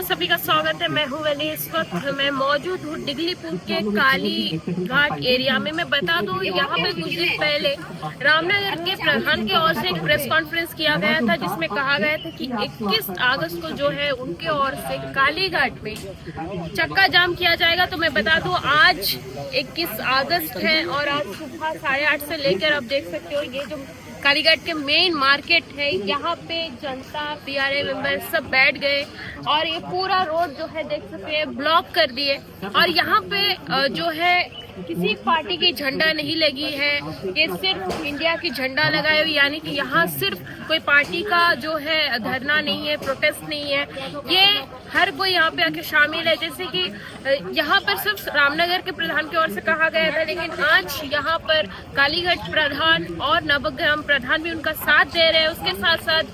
नमस्कार, सभी का स्वागत है। मैं हूँ वली। इस वक्त मैं मौजूद हूँ डिगलीपुर के काली घाट एरिया में। मैं बता दूँ, यहाँ पे कुछ दिन पहले रामनगर के प्रधान की ओर से एक प्रेस कॉन्फ्रेंस किया गया था, जिसमें कहा गया था कि 21 अगस्त को जो है उनके ओर से काली घाट में चक्का जाम किया जाएगा। तो मैं बता दूँ, आज 21 अगस्त है और आज सुबह 8:30 से लेकर आप देख सकते हो ये जो कालीघाट के मेन मार्केट है, यहाँ पे जनता पीआरए मेंबर सब बैठ गए और ये पूरा रोड जो है देख सकते हैं ब्लॉक कर दिए। और यहाँ पे जो है किसी पार्टी की झंडा नहीं लगी है, ये सिर्फ इंडिया की झंडा लगा है। यानी कि यहाँ सिर्फ कोई पार्टी का जो है धरना नहीं है, प्रोटेस्ट नहीं है, ये हर कोई यहाँ पे आके शामिल है। जैसे कि यहाँ पर सिर्फ रामनगर के प्रधान की ओर से कहा गया था, लेकिन आज यहाँ पर कालीघाट प्रधान और नवग्राम प्रधान भी उनका साथ दे रहे हैं। उसके साथ साथ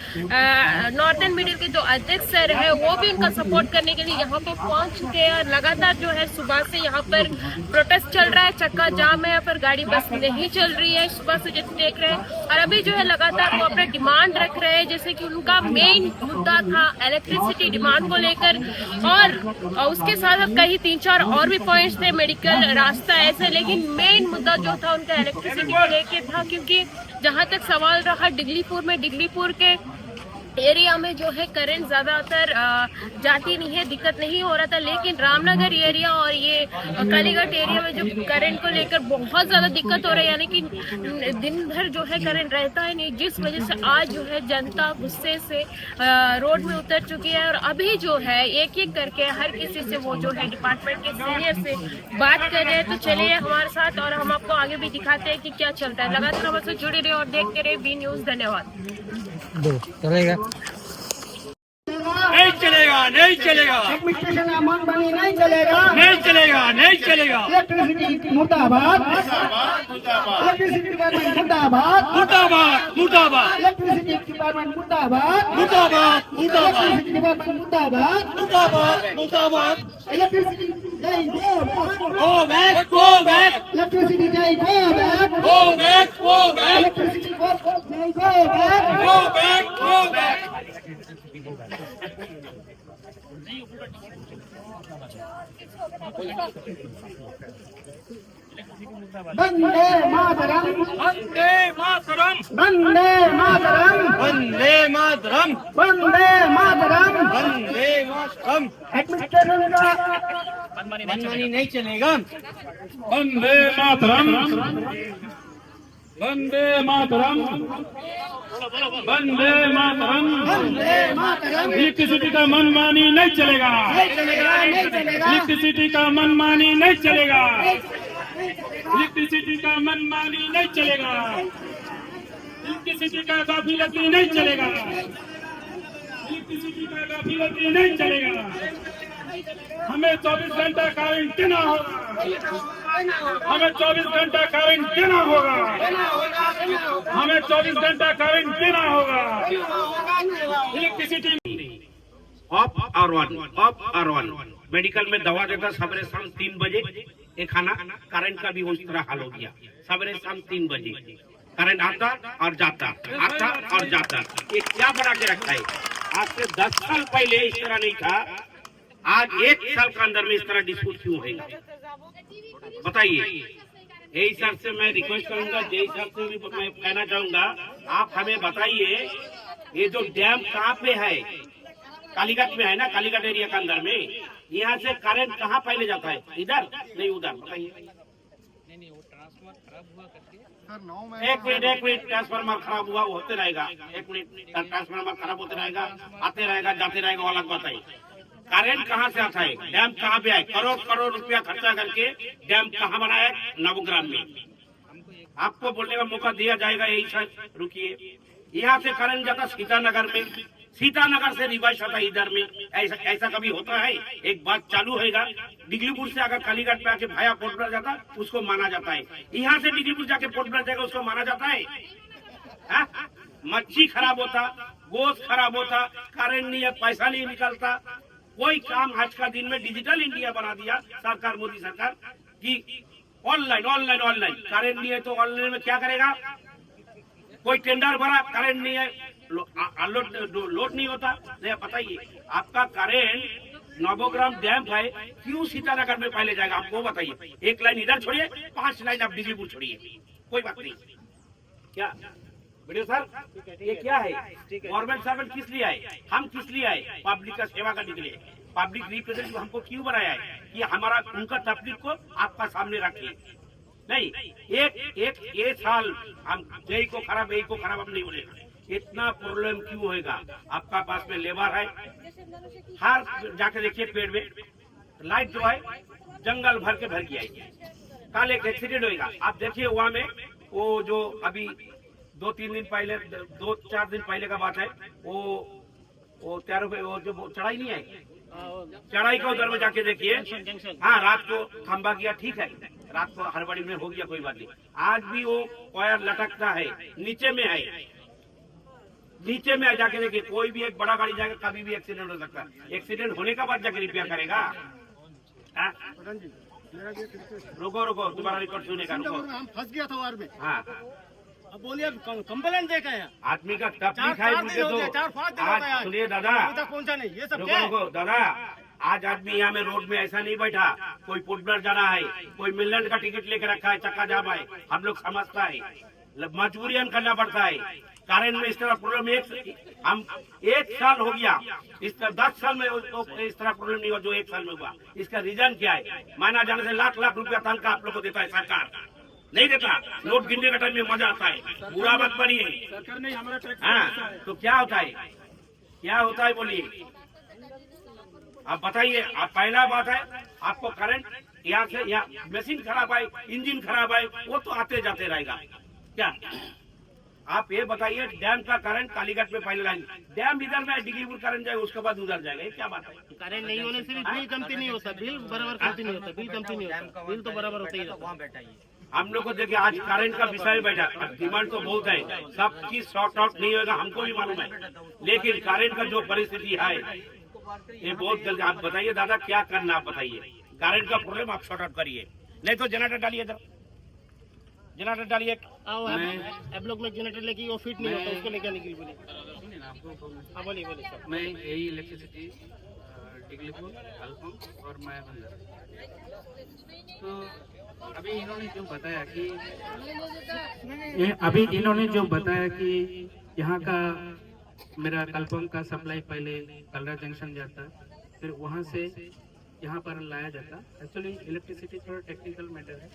नॉर्थन मिडिल के जो अध्यक्ष सर है वो भी उनका सपोर्ट करने के लिए यहाँ पे पहुंच चुके हैं। और लगातार जो है सुबह से यहाँ पर प्रोटेस्ट चल रहा है, चक्का जाम है, यहाँ पर गाड़ी बस नहीं चल रही है सुबह से जैसे देख रहे हैं। और अभी जो है लगातार वो अपना डिमांड रख रहे हैं, जैसे कि उनका मेन मुद्दा था इलेक्ट्रिसिटी डिमांड को लेकर, और उसके साथ कहीं 3-4 और भी पॉइंट्स थे, मेडिकल, रास्ता, ऐसे। लेकिन मेन मुद्दा जो था उनका इलेक्ट्रिसिटी को लेकर था, क्योंकि जहां तक सवाल रहा डिगलीपुर के एरिया में जो है करंट ज्यादातर जाती नहीं है, दिक्कत नहीं हो रहा था। लेकिन रामनगर एरिया और ये कालीघाट एरिया में जो करंट को लेकर बहुत ज्यादा दिक्कत हो रही है, यानी कि दिन भर जो है करंट रहता है नहीं, जिस वजह से आज जो है जनता गुस्से से रोड में उतर चुकी है। और अभी जो है एक एक करके हर किसी से वो जो है डिपार्टमेंट के सीनियर से बात कर रहे हैं। तो चलिए हमारे साथ, और हम आपको आगे भी दिखाते हैं कि क्या चलता है। लगातार हमसे जुड़े रहे और देखते रहे बी न्यूज। धन्यवाद। चलेगा नहीं चलेगा एडमिनिस्ट्रेशन का मन बनी नहीं चलेगा इलेक्ट्रिसिटी मुर्दाबाद, इलेक्ट्रिसिटी डिपार्टमेंट मुर्दाबाद, इलेक्ट्रिसिटी डिपार्टमेंट मुर्दाबाद, इलेक्ट्रिसिटी डिपार्टमेंट मुर्दाबाद, इलेक्ट्रिसिटी जय गो बैक, इलेक्ट्रिसिटी जय गो बैक, इलेक्ट्रिसिटी जय go back. Vande Mataram, Vande Mataram, Vande Mataram, Vande Mataram, Vande Mataram. Vande Mataram. Administration का मनमानी नहीं चलेगा। वंदे मातरम, वंदे मातरम, वंदे मातरम। वंदे मातरम। इलेक्ट्रिसिटी का मनमानी नहीं चलेगा, इलेक्ट्रिसिटी का मनमानी नहीं चलेगा, इलेक्ट्रिसिटी का मनमानी नहीं चलेगा, इलेक्ट्रिसिटी का गाफिलती नहीं चलेगा, इलेक्ट्रिसिटी का गाफिलती नहीं चलेगा। हमें 24 घंटा करंट देना होगा, हमें 24 घंटा करंट देना होगा, हमें 24 घंटा करंट देना होगा। इलेक्ट्रिसिटी ऑफ और ऑन मेडिकल में दवा देता सवेरे शाम 3 बजे ये खाना। करंट का भी उस तरह हाल हो गया, सवेरे शाम 3 बजे करंट आता और जाता, आता और जाता। ये क्या बना के रखा है? आज से 10 साल पहले इस तरह नहीं था, आज 1 साल के अंदर में इस तरह डिस्प्यूट क्यों होगा? बताइए। यही हिसाब से मैं रिक्वेस्ट करूंगा, जय हिसाब से भी मैं कहना चाहूंगा, आप हमें बताइए ये जो डैम कहाँ पे है? कालीघाट में है ना, कालीघाट एरिया के अंदर में। यहाँ से करंट कहाँ पहले जाता है? इधर नहीं उधर? बताइए। एक मिनट ट्रांसफार्मर खराब हुआ, होते रहेगा। 1 मिनट, ट्रांसफार्मर खराब होते रहेगा, आते रहेगा, जाते रहेगा, वो अलग बात है। करंट कहाँ से आता है? डैम कहाँ पे है? करोड़ रुपया खर्चा करके डैम कहाँ बनाया? नवग्राम में। आपको बोलने का मौका दिया जाएगा, यही सर। रुकिए। यहाँ से करंट जाता सीतानगर में, सीतानगर से रिवर्स आता इधर में। ऐसा कभी होता है? एक बात चालू होगा, डिगलीपुर से अगर कालीघाट पे आके भाया पोर्ट ब्लेयर जाता उसको माना जाता है, यहाँ से डिगलीपुर जाके पोर्ट ब्लेयर जाएगा उसको माना जाता है? मच्छी खराब होता, गोश्त खराब होता, करंट नहीं है, पैसा नहीं निकलता। कोई काम आज का दिन में डिजिटल इंडिया बना दिया सरकार, मोदी सरकार की। ऑनलाइन करंट नहीं है तो ऑनलाइन में क्या करेगा? कोई टेंडर भरा, करंट नहीं है, लोड नहीं होता। बताइए, आपका करंट नवोग्राम डैम है, क्यों सीतानगर में पहले जाएगा आप वो बताइए। एक लाइन इधर छोड़िए, 5 लाइन आप डिग्रीपुर छोड़िए, कोई बात नहीं। क्या वीडियो सर ये क्या है? गवर्नमेंट सर्वेंट किस लिए आए? हम किस लिए आए? पब्लिक का सेवा करने के लिए। पब्लिक रिप्रेजेंटेटिव हमको क्यों बनाया है कि हमारा उनका तकलीफ को आपका सामने रखिए। नहीं, एक साल हम यही को खराब हम नहीं बोलेगा। इतना प्रॉब्लम क्यों होएगा? आपका पास में लेबर है, हर जाके देखिए पेड़ में लाइट जो है जंगल भर के भर गया है। कल एक एक्सीडेंट होएगा, आप देखिए वहाँ में वो जो अभी 2-3 दिन पहले 2-4 दिन पहले का बात है, वो 13 पे वो जो चढ़ाई नहीं है, चढ़ाई का उधर में जाके देखिए। हाँ, रात को खंबा गया, ठीक है, रात को हड़बड़ी में हो गया, कोई बात नहीं। आज भी वो वायर लटकता है, नीचे में है, नीचे में जाके देखिए। कोई भी एक बड़ा गाड़ी जाएगा, कभी भी एक्सीडेंट हो सकता है। एक्सीडेंट होने का बाद जाके रिपेयर करेगा। रुको तुम्हारा रिकॉर्ड सुनेगा, रुको। हम फंस गया था वार में। हाँ, अब बोलिए कंप्लेंट देखा है आदमी का तकलीफ है मुझे तो। आज सुनिए दादा, पहुंचा नहीं, ये सब क्या है? रुको दादा, आज आदमी यहाँ में रोड में ऐसा नहीं बैठा, कोई फुटबॉल जाना है, कोई मिलने का टिकट लेकर रखा है, चक्का जाम है, हम लोग समझता है, मजबूरियन करना पड़ता है। कारण में इस तरह प्रॉब्लम हम 1 साल हो गया, इस तरह 10 साल में तो इस तरह प्रॉब्लम नहीं हुआ जो 1 साल में हुआ। इसका रीजन क्या है? माना जाने से लाख रुपया तनख्वाह आप लोग को देता है सरकार, नहीं देता। नोट गिनने का टाइम में मजा आता है, बुरा मत बनिए। सरकार ने हमारा टैक्स हाँ, तो क्या होता है, क्या होता है बोलिए, आप बताइए। आप पहला बात है, आपको करंट यहाँ से यहाँ मशीन खराब है, इंजन खराब है, वो तो आते जाते रहेगा। क्या आप ये बताइए, डैम का करंट कालीघाट में पहले लाइन, डैम इधर में डिग्रीपुर करंट जाएगा, उसके बाद उधर जाएगा, ये क्या बात है? करंट नहीं होने से भी बिल कमती नहीं होता, बिल बराबर कमती नहीं होता, बिल कमती नहीं होता, बिल तो बराबर होता ही रहता है। हम लोग को देखिए, आज करंट का विषय बैठा, डिमांड तो बहुत है, सब चीज सॉर्ट आउट नहीं होगा, हमको भी मालूम है, लेकिन करंट का जो परिस्थिति है ये बहुत जल्दी। आप बताइए दादा क्या करना, आप बताइए। करंट का प्रॉब्लम आप सॉर्ट आउट करिए, नहीं तो जनरेटर डालिए, इधर जनरेटर डालिए। ब्लॉक में जनरेटर लेके वो फिट नहीं होता, उसको लेकर निकली बोलिए। हाँ बोलिए सर। मैं यही इलेक्ट्रिसिटी डिग्लीपुर अल्पम और माया बंदर। तो अभी इन्होंने जो बताया कि यहाँ का मेरा कल्पम का सप्लाई पहले कलरा जंक्शन जाता, फिर वहाँ से यहाँ पर लाया जाता। एक्चुअली इलेक्ट्रिसिटी थोड़ा टेक्निकल मैटर है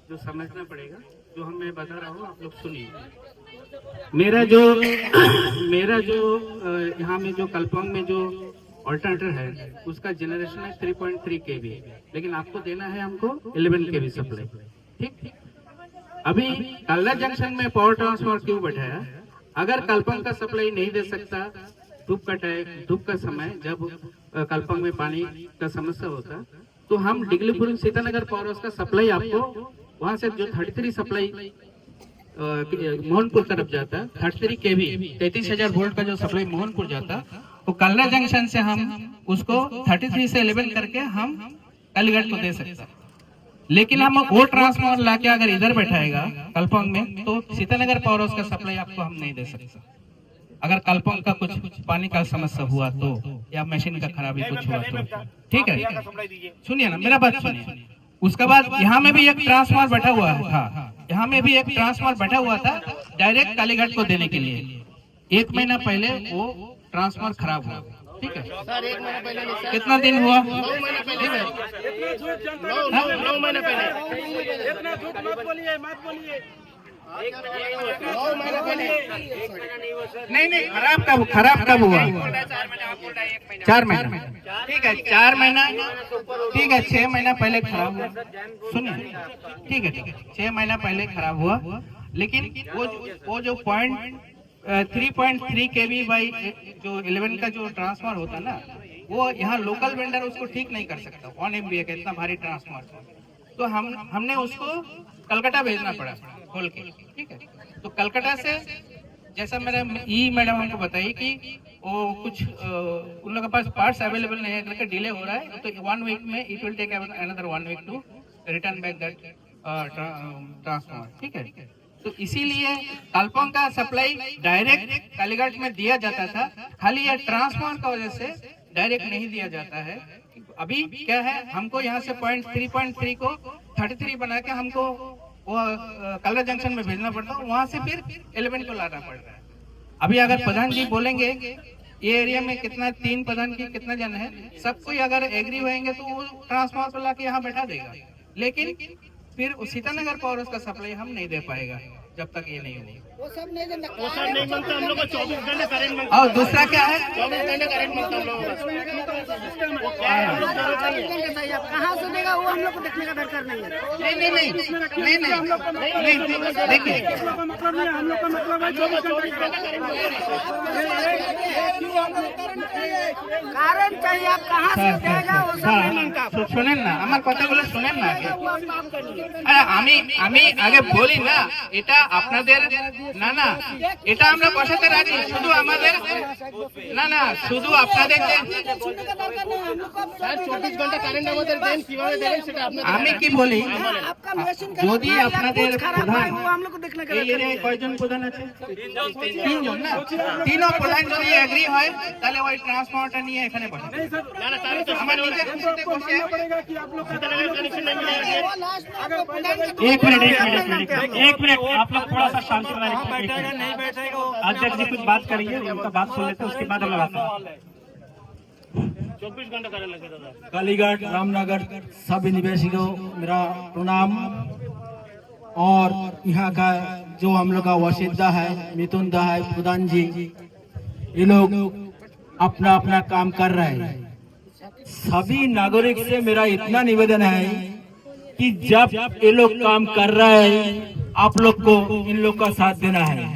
जो समझना पड़ेगा, जो हम मैं बता रहा हूँ, आप लोग सुनिए। मेरा जो यहाँ में जो कल्पम में जो ऑल्टरनेटर है उसका जनरेशन है 3.3 kV, लेकिन आपको देना है हमको 11 kV सप्लाई। ठीक, अभी कलरा जंक्शन में पावर ट्रांसफार्मर क्यों बैठाया? अगर कल्पम का सप्लाई नहीं दे सकता, धूप का समय जब कल्पम में पानी का समस्या होता, तो हम डिग्लीपुर सीतानगर पावर हाउस का सप्लाई आपको वहां से जो 33 सप्लाई मोहनपुर तरफ जाता, 33 kV 33,000 वोल्ट का जो सप्लाई मोहनपुर जाता, तो कलरा जंक्शन से हम उसको 33 से 11 करके हम कालीघाट को दे सकते। लेकिन हम वो ट्रांसफार्मर लाके अगर इधर बैठाएगा कल्पम में, तो सीतानगर पावर हाउस का सप्लाई आपको हम नहीं दे सकते। अगर कल्पम का कुछ पानी का समस्या हुआ तो, या मशीन का खराबी कुछ हुआ तो, ठीक है, सुनिए ना, मेरा बात सुनिए। उसके बाद यहाँ में भी एक ट्रांसफार्मर बैठा हुआ था, यहाँ में भी एक ट्रांसफार्मर बैठा हुआ था डायरेक्ट कालीघाट को देने के लिए। 1 महीना पहले वो ट्रांसफार्मर खराब हुआ, ठीक है सर। 1 महीना पहले नहीं सर, कितना दिन हुआ? 9 महीना पहले। 9 महीना पहले। इतना झूठ मत बोलिए, मत बोलिए। 9 महीना पहले नहीं, खराब कब हुआ? 4 महीना, ठीक है, 4 महीना, ठीक है, 6 महीना पहले खराब हुआ। सुनिए, ठीक है, 6 महीना पहले खराब हुआ, लेकिन वो जो 3.3 kV बाई जो 11 का जो ट्रांसफार्मर होता ना, वो यहाँ लोकल वेंडर उसको ठीक नहीं कर सकता। 1 MVA का इतना भारी ट्रांसफार्मर, तो हमने उसको कलकत्ता भेजना पड़ा खोल के, ठीक है। तो कलकत्ता से जैसा मेरा मैडम हमको बताई कि वो कुछ उन लोगों के पास पार्ट्स अवेलेबल नहीं है, करके डिले हो रहा है, तो 1 वीक में it will take another 1 week to return back that transformer, ठीक है। तो इसीलिए कल्पम का सप्लाई डायरेक्ट कालीघाट में दिया जाता था, खाली ये ट्रांसफार्मर का वजह से डायरेक्ट नहीं दिया जाता है। अभी क्या है, हमको यहाँ से 3.3 को 33 बना के हमको वो कलरा जंक्शन में भेजना पड़ता है, वहाँ से फिर 11 को लाना पड़ रहा है। अभी अगर प्रधान जी बोलेंगे ये एरिया में कितना 3 प्रधान की कितना जन है, सब कोई अगर एग्री होंगे तो वो ट्रांसफार्मर ला के यहाँ बैठा देगा, लेकिन फिर सीतानगर पावर हाउस का सप्लाई हम नहीं दे पाएगा जब तक ये नहीं होगा। वो सब नहीं बनता, हम लोग को 24 घंटे करंट बनता और दूसरा क्या है, 24 घंटे करंट बनता हम लोगों को। वो क्या है, हम लोग कहाँ से देगा वो हम लोग को देखने का दरकार नहीं है। नहीं देखिए, मतलब नहीं, हम लोग का मतलब है 24 घंटे कारण चाहिए, आप कहाँ से देगा वो सब नहीं मांगता। শুনেন না আমার কথাগুলো, শুনেন না আগে। वो आप काम करिए। আরে আমি আগে বলি না, এটা আপনাদের না না, এটা আমরা বসাতে রাজি, শুধু আমাদের না না, শুধু আপনাদের যে सुनने का दरकार नहीं है, हम लोग को अब 24 ঘন্টা কারেন্ট আমাদের দেন, কিভাবে দেবেন সেটা আপনাদের। আমি কি বলি, आपका मशीन যদি আপনাদের खराब প্রধান है वो हम लोग को देखने का এই এরিয়ায় কয়জন প্রধান আছে? 3 জন না, 3 প্রধান যদি এগ্রি হয় তাহলে ওই ট্রান্সফরমারটা নিয়ে এখানে বসে না না, তাহলে তো আমার নিজের খুশিতে বসে। पड़ेगा कि आप लोग सीतानगर कनेक्शन नहीं मिलेगा। वो लास्ट में आपको प्रधान जी एक मिनट आप लोग थोड़ा सा शांति बनाइए। बैठेगा नहीं बैठेगा, अध्यक्ष जी कुछ बात करिए, उनका बात सुन लेते हैं, उसके बाद हम लगाते हैं। 24 घंटा करंट लगेगा दादा। कालीगढ़ रामनगर सभी निवासी को मेरा प्रणाम। और यहाँ का जो हम लोग का वसीदा है, मिथुन दा है, प्रधान जी, ये लोग अपना अपना काम कर रहे हैं। सभी नागरिक से मेरा इतना निवेदन है कि जब ये लोग काम कर रहे हैं, आप लोग को इन लोग का साथ देना है।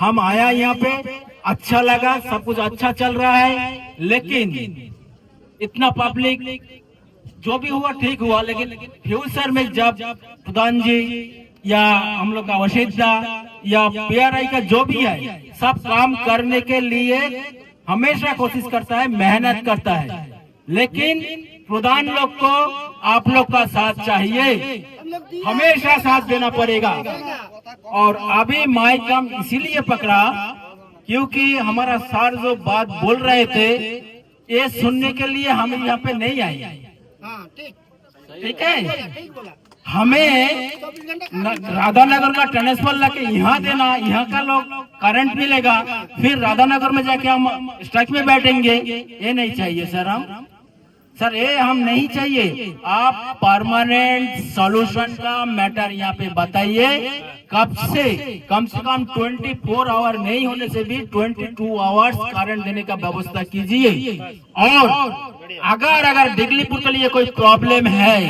हम आया यहाँ पे, अच्छा लगा, सब कुछ अच्छा चल रहा है, लेकिन इतना पब्लिक जो भी हुआ ठीक हुआ, लेकिन फ्यूचर में जब प्रधान जी या हम लोग का वसीदा या PRI का जो भी है, सब काम करने के लिए हमेशा कोशिश करता है, मेहनत करता है, लेकिन प्रधान लोग को आप लोग का साथ चाहिए, हमेशा साथ देना पड़ेगा। और अभी माइक हम इसीलिए पकड़ा क्योंकि हमारा सर जो बात बोल रहे थे ये सुनने के लिए हम यहाँ पे नहीं आए। हाँ ठीक ठीक है, ठीक बोला। हमें राधानगर का ट्रांसफर लाके यहाँ देना, यहाँ का लोग करंट मिलेगा, फिर राधानगर में जाके हम स्ट्राइक में बैठेंगे, ये नहीं चाहिए सर। हम सर ये हम नहीं चाहिए। आप परमानेंट सॉल्यूशन का मैटर यहाँ पे बताइए। कब से कम 24 आवर नहीं होने से भी 22 आवर्स करंट देने का व्यवस्था कीजिए। और अगर दिगलीपुर के लिए कोई प्रॉब्लम है,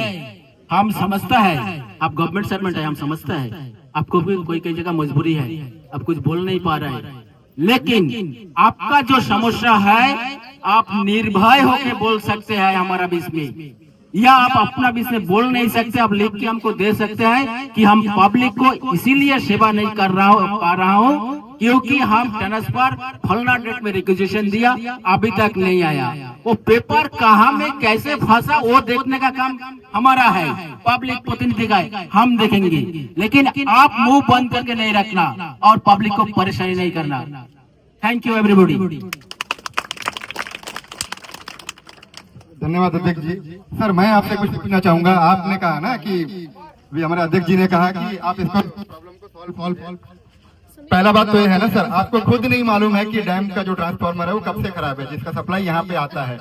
हम समझता है आप गवर्नमेंट सर्वेंट है, हम समझता है आपको भी कोई कई जगह मजबूरी है, अब कुछ बोल नहीं पा रहा है, लेकिन आपका जो समस्या है आप निर्भय होकर बोल सकते हैं हमारा बीच में, या आप अपना बीच में बोल नहीं सकते, आप लिख के हमको दे सकते हैं कि हम पब्लिक को इसीलिए सेवा नहीं कर पा रहा हूँ क्योंकि हम ट्रांसफर फलना डेट में रिक्वेजिशन दिया, अभी तक नहीं आया। वो पेपर कहाँ में कैसे फंसा वो देखने का काम हमारा है, पब्लिक प्रतिनिधि का है, हम देखेंगे, लेकिन आप मुंह बंद करके नहीं रखना और पब्लिक को परेशानी नहीं करना। Thank you everybody. धन्यवाद अध्यक्ष जी। सर मैं आपसे कुछ पूछना चाहूंगा। आपने कहा ना कि भी हमारे अध्यक्ष जी ने कहा कि आप इसको प्रॉब्लम को सॉल्व। पहला बात तो ये है ना सर, आपको खुद नहीं मालूम है कि डैम का जो ट्रांसफार्मर है वो कब से खराब है, जिसका सप्लाई यहाँ पे आता है।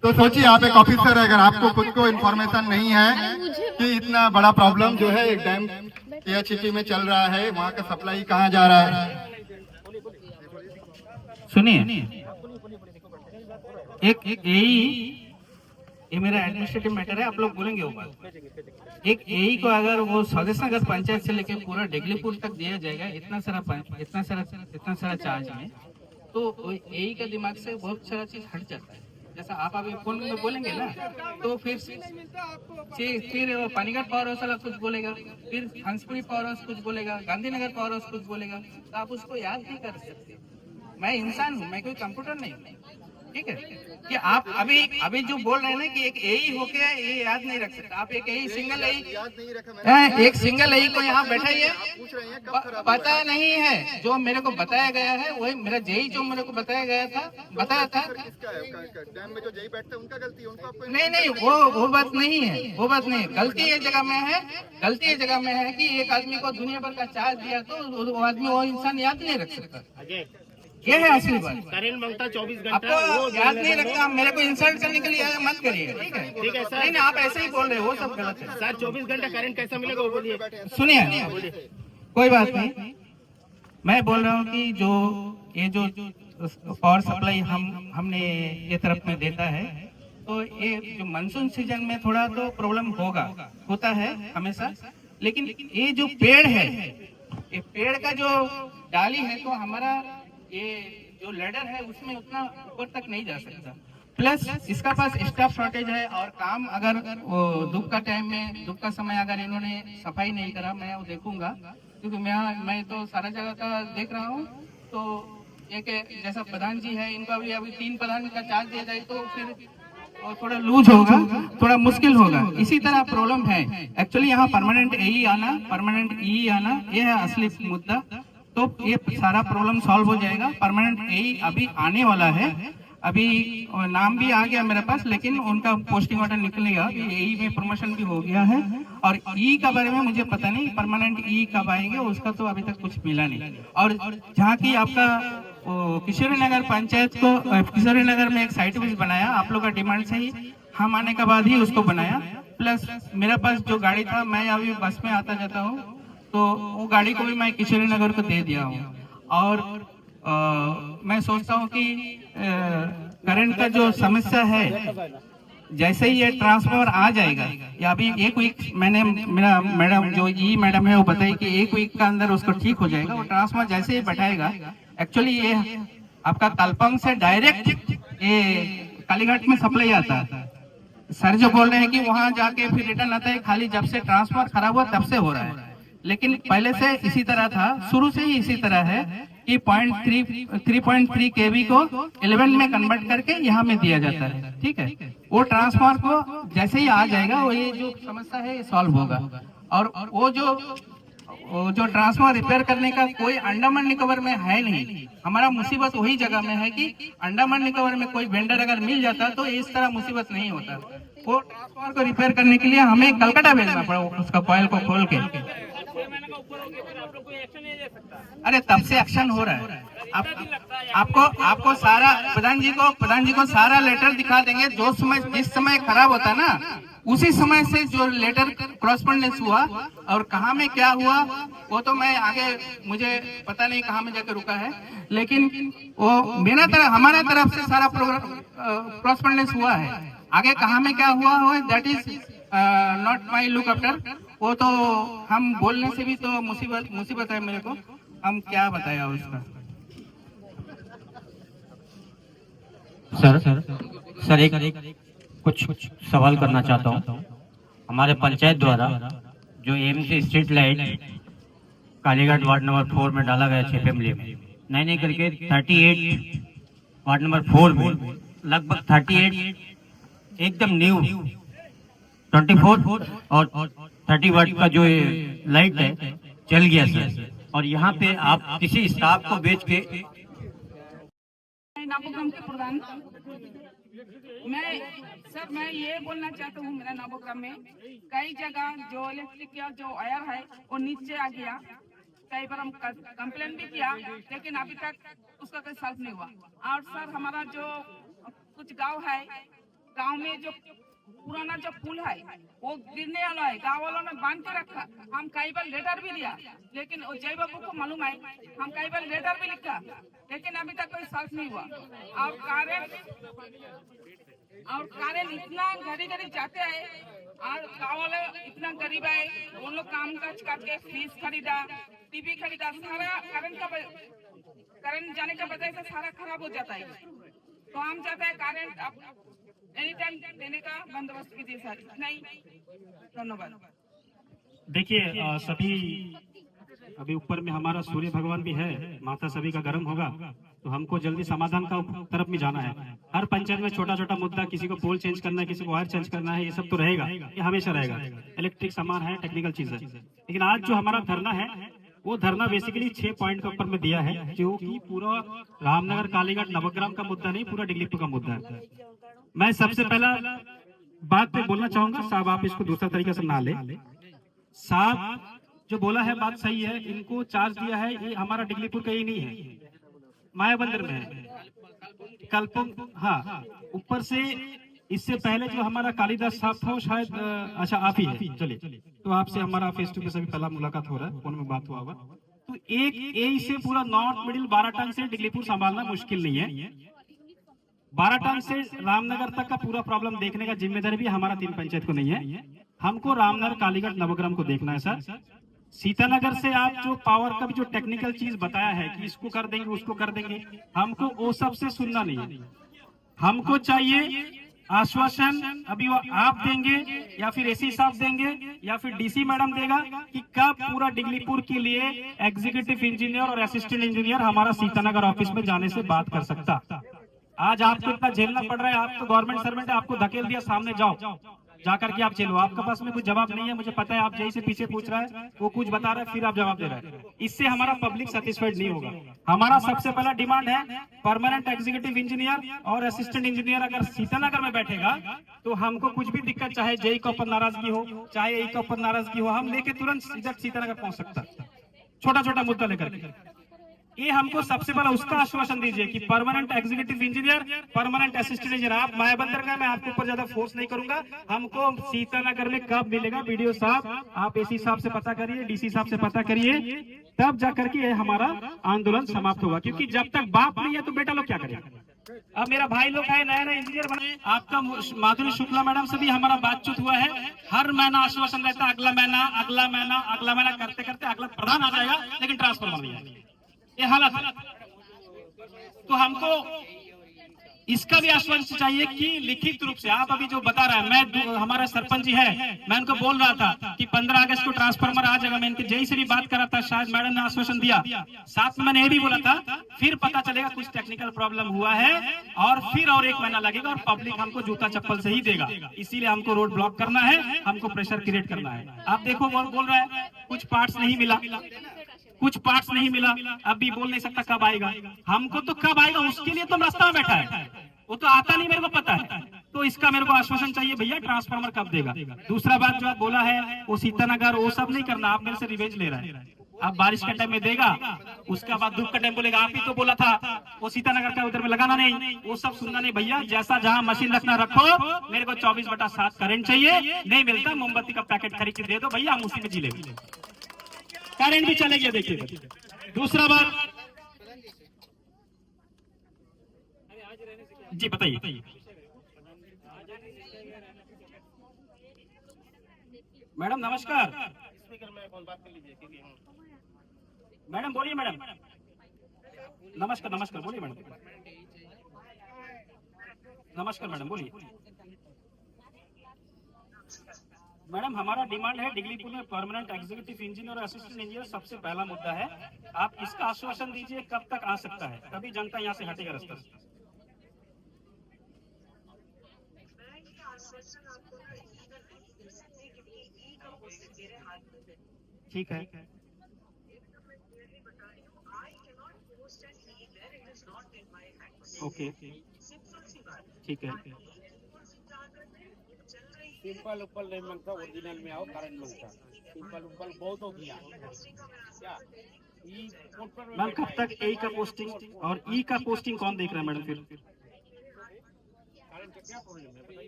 तो सोचिए आप एक ऑफिसर है, अगर आपको खुद को इन्फॉर्मेशन नहीं है कि इतना बड़ा प्रॉब्लम जो है एक डैम PHP में चल रहा है, वहाँ का सप्लाई कहाँ जा रहा है। सुनिए, एक ये मेरा एडमिनिस्ट्रेटिव मैटर है, आप लोग बोलेंगे वो बात। एक AE को अगर वो स्वदेश नगर पंचायत से लेकर पूरा डिगलीपुर तक दिया जाएगा इतना सारा चार्ज में, तो AE का दिमाग से बहुत सारा चीज हट जाता है। जैसा आप अभी फोन में बोलेंगे ना, तो फिर पानीगढ़ पावर हाउस वाला कुछ बोलेगा, फिर हंसपुरी पावर हाउस कुछ बोलेगा, गांधीनगर पावर हाउस कुछ बोलेगा, तो आप उसको याद नहीं कर सकते। मैं इंसान हूँ, मैं कोई कंप्यूटर नहीं हूँ। ठीक है? कि आप अभी जो बोल रहे हैं ना कि एक एई होके ये याद नहीं रख सकता, आप एक एई सिंगल एई एक सिंगल एई को यहाँ बैठाइए, पता नहीं है। जो मेरे को बताया गया है वही मेरा जेई जो मेरे को बताया था डैम में जो जेई बैठते हैं उनका गलती है, उनको आपको नहीं वो बात नहीं है, वो बात नहीं है। गलती ये जगह में है, गलती ये जगह में है कि एक आदमी को दुनिया भर का चार्ज दिया तो वो आदमी वो इंसान याद नहीं रख सकता। ये है असली बात। करेंट मांगता 24 घंटा, आपको याद नहीं रखता, मेरे को इंसल्ट करने के लिए मत करिए, ठीक है? ठीक है सर। नहीं आप ऐसे ही बोल रहे हो, वो सब गलत है सर। 24 घंटा करेंट कैसा मिलेगा वो बोलिए। सुनिए, कोई बात नहीं, मैं बोल रहा हूँ कि ये जो पावर सप्लाई हमने ये तरफ में देता है, तो ये जो मानसून सीजन में थोड़ा तो प्रॉब्लम होता है हमेशा। लेकिन ये जो पेड़ है, ये पेड़ का जो डाली है, तो हमारा ये जो लेडर है उसमें उतना ऊपर तक नहीं जा सकता। प्लस इसका पास स्टाफ शॉर्टेज है, और काम अगर वो धूप का टाइम में, धूप का समय अगर इन्होंने सफाई नहीं करा, मैं वो देखूंगा, क्योंकि मैं तो सारा जगह का देख रहा हूँ। तो एक जैसा प्रधान जी है, इनका भी अभी 3 प्रधान का चार्ज दिया जाए तो फिर थोड़ा लूज होगा, थोड़ा मुश्किल होगा। इसी तरह प्रॉब्लम है एक्चुअली यहाँ परमानेंट ई आना, ये है असली मुद्दा। तो ये सारा प्रॉब्लम सॉल्व हो जाएगा। परमानेंट ई अभी आने वाला है, अभी नाम भी आ गया मेरे पास, लेकिन उनका पोस्टिंग ऑर्डर निकलेगा, ई में प्रमोशन भी हो गया है। और ई का बारे में मुझे पता नहीं, परमानेंट ई कब आएंगे उसका तो अभी तक कुछ मिला नहीं। और जहाँ की आपका किशोरी नगर पंचायत को, किशोरी नगर में एक साइट ऑफिस बनाया, आप लोग का डिमांड से ही हम आने के बाद ही उसको बनाया। प्लस मेरे पास जो गाड़ी था, मैं अभी बस में आता जाता हूँ, तो वो गाड़ी को भी मैं किशोरी नगर को दे दिया हूँ। और मैं सोचता हूँ कि करंट का जो समस्या है, जैसे ही ये ट्रांसफार्मर आ जाएगा, या अभी एक वीक मैंने मेरा मैडम जो मैडम है वो बताई कि 1 वीक का अंदर उसको ठीक हो जाएगा। वो ट्रांसफार्मर जैसे ही बैठाएगा, एक्चुअली ये आपका तालपंग से डायरेक्ट ये कालीघाट में सप्लाई आता है। सर जो बोल रहे हैं कि वहां जाके फिर रिटर्न आता है, खाली जब से ट्रांसफार्मर खराब हुआ तब से हो रहा है। लेकिन पहले से इसी तरह था, शुरू से ही इसी तरह है कि 3.3 kV को 11 में कन्वर्ट करके यहाँ में दिया जाता है, ठीक है? वो ट्रांसफार्मर को जैसे ही आ जाएगा, वो ये जो समस्या है ये सॉल्व होगा। और वो जो ट्रांसफार्मर रिपेयर करने का कोई अंडमान निकोबार में है नहीं। हमारा मुसीबत वही जगह में है कि अंडमान निकोबार में कोई वेंडर अगर मिल जाता तो इस तरह मुसीबत नहीं होता। वो ट्रांसफार्मर को रिपेयर करने के लिए हमें कलकत्ता भेजना पड़ा, उसका कॉइल को खोल के। अरे तब से एक्शन हो रहा है। आपको सारा प्रधान जी को सारा लेटर दिखा देंगे। जिस समय खराब होता है ना, उसी समय से जो लेटर क्रॉसपॉन्डेंस हुआ और कहाँ में क्या हुआ, वो तो मैं आगे मुझे पता नहीं कहाँ में जाकर रुका है, लेकिन वो हमारा तरफ से सारा प्रोग्राम क्रॉसपॉन्डेंस हुआ है। आगे कहाँ में क्या हुआ that is not my look after. वो तो हम बोलने से भी तो मुसीबत है मेरे को, हम क्या बताया उसका। सर एक कुछ सवाल करना चाहता हूँ। हमारे पंचायत द्वारा जो AMC street light Kalighat ward number 4 में डाला गया 6 फैमिली में, नहीं करके 38 वार्ड नंबर 4 में लगभग 38 एकदम न्यू 24 और 30 वाट का जो लाइट है चल गया सर। और यहाँ पे आप किसी स्टाफ को बेच के नाबोग्राम के प्रधान मैं ये बोलना चाहता हूँ, मेरा नाबोग्राम में कई जगह जो इलेक्ट्रिक का जो वायर है वो नीचे आ गया। कई बार हम कंप्लेन भी किया, लेकिन अभी तक उसका कोई सॉल्व नहीं हुआ। और सर हमारा जो कुछ गांव में जो पुराना जो पुल है वो गिरने वाला है, गाँव वालों ने बांध के रखा। हम कई बार लेटर भी दिया, लेकिन जय बाबू को मालूम है, हम कई बार लेटर भी लिखा, लेकिन अभी तक कोई सॉल्व नहीं हुआ। और कारण इतना घड़ी जाते हैं, और गाँव वाले इतना गरीब है, वो लोग काम काज करके फ्रिज खरीदा, टीवी खरीदा, सारा करंट जाने का वजह से सारा खराब हो जाता है। तो हम चाहते हैं करंट अब एनी टाइम देने का बंदोबस्त कीजिए सर। नहीं, धन्यवाद। देखिए सभी अभी ऊपर में हमारा सूर्य भगवान भी है, माथा सभी का गर्म होगा, तो हमको जल्दी समाधान का तरफ में जाना है। हर पंचायत में छोटा छोटा मुद्दा, किसी को पोल चेंज करना है, किसी को वायर चेंज करना है, ये सब तो रहेगा, ये हमेशा रहेगा। इलेक्ट्रिक सामान है, टेक्निकल चीज है। लेकिन आज जो हमारा धरना है, वो धरना बेसिकली 6 पॉइंट के ऊपर में दिया है, जो कि पूरा रामनगर कालीघाट नवग्राम का मुद्दा नहीं, पूरा डिगलीपुर का मुद्दा है। मैं सबसे पहला बात पे बोलना चाहूंगा, साहब आप इसको दूसरा तरीके से ना ले। साहब जो बोला है बात सही है, इनको चार्ज दिया है, ये हमारा डिगलीपुर का ही नहीं है, मायाबंदर में है, कल्पम, हाँ ऊपर से। इससे पहले जो हमारा कालिदास साहब था, शायद अच्छा आप ही है, चलिए, तो आपसे हमारा फेस टू फेस अभी पहला मुलाकात हो रहा है, फोन में बात हुआ होगा। तो एक ए से पूरा नॉर्थ मिडिल 12 टन से डिगलीपुर संभालना मुश्किल नहीं है। 12 टन से रामनगर तक का पूरा प्रॉब्लम देखने का जिम्मेदारी भी हमारा 3 पंचायत को नहीं है, हमको रामनगर कालीघाट नवग्राम को देखना है सर। सीतानगर से आप जो पावर का भी जो टेक्निकल चीज बताया है कि इसको कर देंगे उसको कर देंगे, हमको वो सब से सुनना नहीं है। हमको चाहिए आश्वासन, अभी वो आप देंगे या फिर एसी साहब देंगे या फिर डीसी मैडम देगा कि कब पूरा डिगलीपुर के लिए एग्जीक्यूटिव इंजीनियर और असिस्टेंट इंजीनियर हमारा सीतानगर ऑफिस में जाने से बात कर सकता। आज आपको इतना झेलना पड़ रहा है, आप तो गवर्नमेंट सर्वेंट है, आपको धकेल दिया सामने, जाओ जाकर के आप चलो, आपके पास में कुछ जवाब नहीं है, मुझे पता है। आप जय से पीछे पूछ रहा है, वो कुछ बता रहा है, फिर आप जवाब दे रहे हैं, इससे हमारा पब्लिक सेटिस्फाइड नहीं होगा। हमारा सबसे पहला डिमांड है परमानेंट एग्जीक्यूटिव इंजीनियर और असिस्टेंट इंजीनियर अगर सीतानगर में बैठेगा तो हमको कुछ भी दिक्कत, चाहे जेई के ऊपर नाराजगी हो, चाहे ए के ऊपर नाराजगी हो, हम लेके तुरंत इधर सीतानगर पहुंच सकता, छोटा छोटा मुद्दा लेकर। ये हमको सबसे पहले उसका आश्वासन दीजिए कि permanent executive engineer, permanent assistant engineer, आप मायाबंदर का, मैं आपके ऊपर ज्यादा फोर्स नहीं करूंगा, हमको सीतानगर में कब मिलेगा, वीडियो साहब आप एसी साहब से पता करिए, डीसी साहब से पता करिए, तब जाकर के हमारा आंदोलन समाप्त होगा। क्योंकि जब तक बाप नहीं है तो बेटा लोग क्या करेगा। अब मेरा भाई लोग है, नया नया इंजीनियर बने, आपका माधुरी शुक्ला मैडम से भी हमारा बातचीत हुआ है, हर महीना आश्वासन रहता है अगला महीना अगला महीना अगला महीना, करते करते अगला प्रधान आ जाएगा, लेकिन ट्रांसफर नहीं आएगा। ये हालत है। तो हमको इसका भी आश्वासन चाहिए कि लिखित रूप से, आप अभी जो बता रहा है, मैं हमारा सरपंच जी है, मैं उनको बोल रहा था कि 15 अगस्त को ट्रांसफार्मर आ जाएगा, मैं इनके जेई से भी बात कर रहा था, शायद मैडम ने आश्वासन दिया, साथ में मैंने ये भी बोला था, फिर पता चलेगा कुछ टेक्निकल प्रॉब्लम हुआ है और फिर और 1 महीना लगेगा और पब्लिक हमको जूता चप्पल से ही देगा, इसीलिए हमको रोड ब्लॉक करना है, हमको प्रेशर क्रिएट करना है। आप देखो बोल रहा है कुछ पार्ट्स नहीं मिला, कुछ पार्ट्स नहीं मिला, अब भी बोल नहीं सकता कब आएगा, हमको तो कब आएगा उसके लिए तो रास्ता में बैठा है, वो तो आता नहीं, मेरे को पता है। तो इसका मेरे को आश्वासन चाहिए भैया, ट्रांसफार्मर कब देगा। दूसरा बात जो आप बोला है वो सीतानगर, वो सब नहीं करना, आप मेरे से रिवेंज ले रहे हैं। अब बारिश का टाइम में देगा, उसका बाद धूप का टाइम बोलेगा आप ही तो बोला था, वो सीतानगर का उधर में लगाना नहीं, वो सब सुनना नहीं भैया, जैसा जहां मशीन रखना रखो, मेरे को 24/7 करंट चाहिए, नहीं मिलता मोमबत्ती का पैकेट खरीद के दे दो भैया, हम उसी में जी लेंगे, करंट भी चलेगी। देखिए दूसरा बात जी बताइए। मैडम नमस्कार, मैडम बोलिए, मैडम नमस्कार, नमस्कार बोलिए मैडम, नमस्कार मैडम बोलिए। मैडम हमारा डिमांड है डिगलीपुर में परमानेंट एग्जीक्यूटिव इंजीनियर और असिस्टेंट इंजीनियर, सबसे पहला मुद्दा है, आप इसका आश्वासन दीजिए कब तक आ सकता है, तभी जनता यहाँ से हटेगा रास्ता से। ठीक है, ओके ठीक है। सिंपल उपल नहीं मांगता, ओरिजिनल में आओ, करंट मांगता, सिंपल उपल बहुत हो गया क्या। मैम कब तक ए का पोस्टिंग और ई का पोस्टिंग कौन देख रहा है मैडम, फिर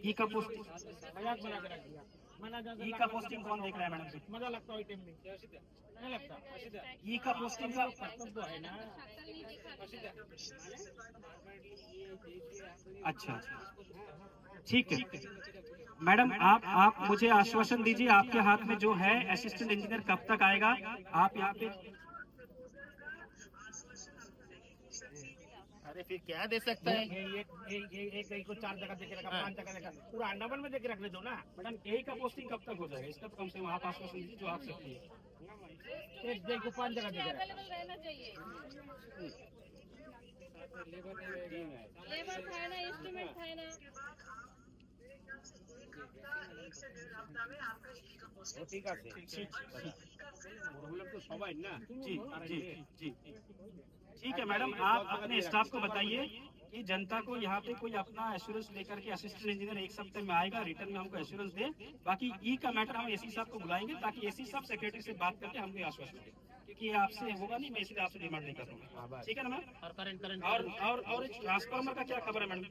ई का पोस्टिंग, ई का पोस्टिंग कौन देख रहा है मैडम, मजा लगता है टाइम में, नहीं लगता ई का पोस्टिंग का कर्तव्य है ना। अच्छा ठीक है मैडम, आप मुझे आश्वासन दीजिए, आपके हाथ में जो है असिस्टेंट इंजीनियर कब तक आएगा, आप यहाँ पे अरे फिर क्या दे सकता है? एक को 4 जगह देके रखा, 5 जगह देखा, पूरा अंडमान में देके रखने दो ना। मैडम ए का पोस्टिंग कब तक हो जाएगा? इसका तो कम से कम आप आश्वासन दीजिए जो आप सकती है। एक को 5 जगह देके रखा। अवेलेबल रहना चाहिए। लेबर था ना, एस्टिमेट था ना। ঠিক আছে প্রবলেম তো সবাই না। जी जी जी ठीक है मैडम, आप अपने स्टाफ को बताइए कि जनता को यहाँ पे कोई अपना एश्योरेंस लेकर के असिस्टेंट इंजीनियर 1 सप्ताह में आएगा, रिटर्न में हमको एश्योरेंस दे। बाकी ई का मैटर हम एसी साहब को बुलाएंगे ताकि एसी साहब सेक्रेटरी से बात करके हमको आश्वासन दे, क्योंकि ये आपसे होगा नहीं, मैं इसलिए आपसे डिमांड नहीं कर रहा हूँ। ठीक है ना मैम? और करंट और ट्रांसफार्मर का क्या खबर है मैडम?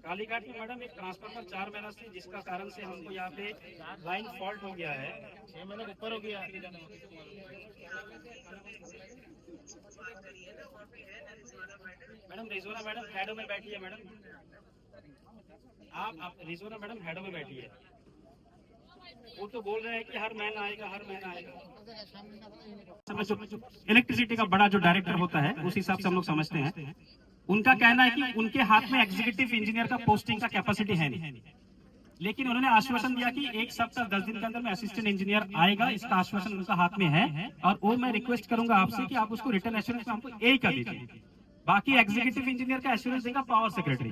कालीघाट में मैडम एक ट्रांसफार्मर 4 महीना से, जिसका कारण से हमको यहाँ पे लाइन फॉल्ट हो गया है। 6 महीने ऊपर हो गया। मैडम रिजोना मैडम हेडो में बैठी है मैडम, आप रिजोना मैडम हेडो में बैठी है। वो तो बोल रहे हैं कि हर महीना आएगा, हर महीना आएगा। इलेक्ट्रिसिटी का बड़ा जो डायरेक्टर होता है उस हिसाब से हम लोग समझते हैं। उनका कहना है कि उनके हाथ में एग्जीक्यूटिव इंजीनियर का पोस्टिंग का कैपेसिटी है नहीं, लेकिन उन्होंने आश्वासन दिया कि 1 सप्ताह 10 दिन के अंदर में असिस्टेंट इंजीनियर आएगा, इसका आश्वासन उनका हाथ में है। और वो मैं रिक्वेस्ट करूंगा आपसे कि आप उसको रिटर्न एश्योरेंस में हमको यही कर दीजिए। बाकी एग्जीक्यूटिव इंजीनियर का एश्योरेंस देगा पावर सेक्रेटरी,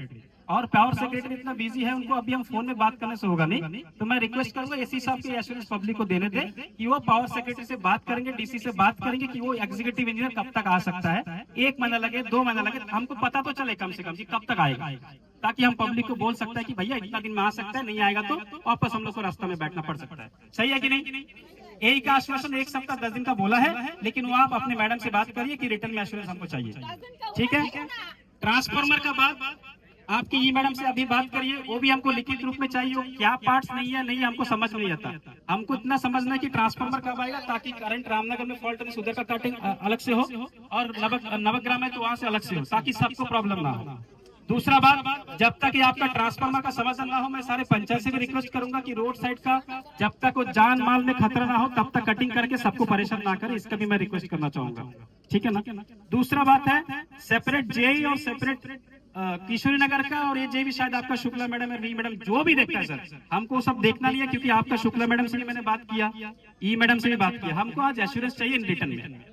और पावर सेक्रेटरी इतना बिजी है, उनको अभी हम फोन में बात करने से होगा नहीं। तो मैं रिक्वेस्ट करूंगा एसी साहब के एश्योरेंस पब्लिक को देने दे कि वो पावर सेक्रेटरी से बात करेंगे, डीसी से बात करेंगे कि वो एग्जीक्यूटिव इंजीनियर कब तक आ सकता है। 1 महीना लगे, 2 महीना लगे, हमको पता तो चले कम से कम कि कब तक आएगा, ताकि हम पब्लिक को बोल सकते हैं कि भैया इतना दिन में आ सकता है, नहीं आएगा तो वापस हम लोग को रास्ता में बैठना पड़ सकता है। सही है कि नहीं? यही का आश्वासन 1 सप्ताह 10 दिन का बोला है, लेकिन वो आप अपने मैडम से बात करिए कि रिटर्न में एश्योरेंस हमको चाहिए। ठीक है? ट्रांसफार्मर का बात आपकी ई मैडम से अभी बात करिए, वो भी हमको लिखित रूप में चाहिए। क्या पार्ट्स नहीं है, नहीं हमको समझ नहीं आता। हमको इतना समझना है कि ट्रांसफार्मर कब आएगा, ताकि करंट रामनगर में फॉल्ट नहीं, उधर का कटिंग अलग से हो और नवग्राम है तो वहां से अलग से हो, ताकि सबको प्रॉब्लम ना हो। दूसरा बात, जब तक ये आपका ट्रांसफार्मर का समाधान ना हो, मैं सारे पंचायत से भी रिक्वेस्ट करूंगा कि रोड साइड का जब तक वो जान माल में खतरा ना हो तब तक कटिंग करके सबको परेशान ना करे, इसका भी मैं रिक्वेस्ट करना चाहूंगा। ठीक है ना? दूसरा बात है सेपरेट जेई और सेपरेट किशोरी नगर का, और ये जे भी शायद आपका शुक्ला मैडम है, वी मैडम जो भी देखता है सर, हमको सब देखना नहीं है, क्योंकि आपका शुक्ला मैडम से भी मैंने बात किया, ई मैडम से भी बात किया। हमको आज एश्योरेंस चाहिए इन रिटर्न में।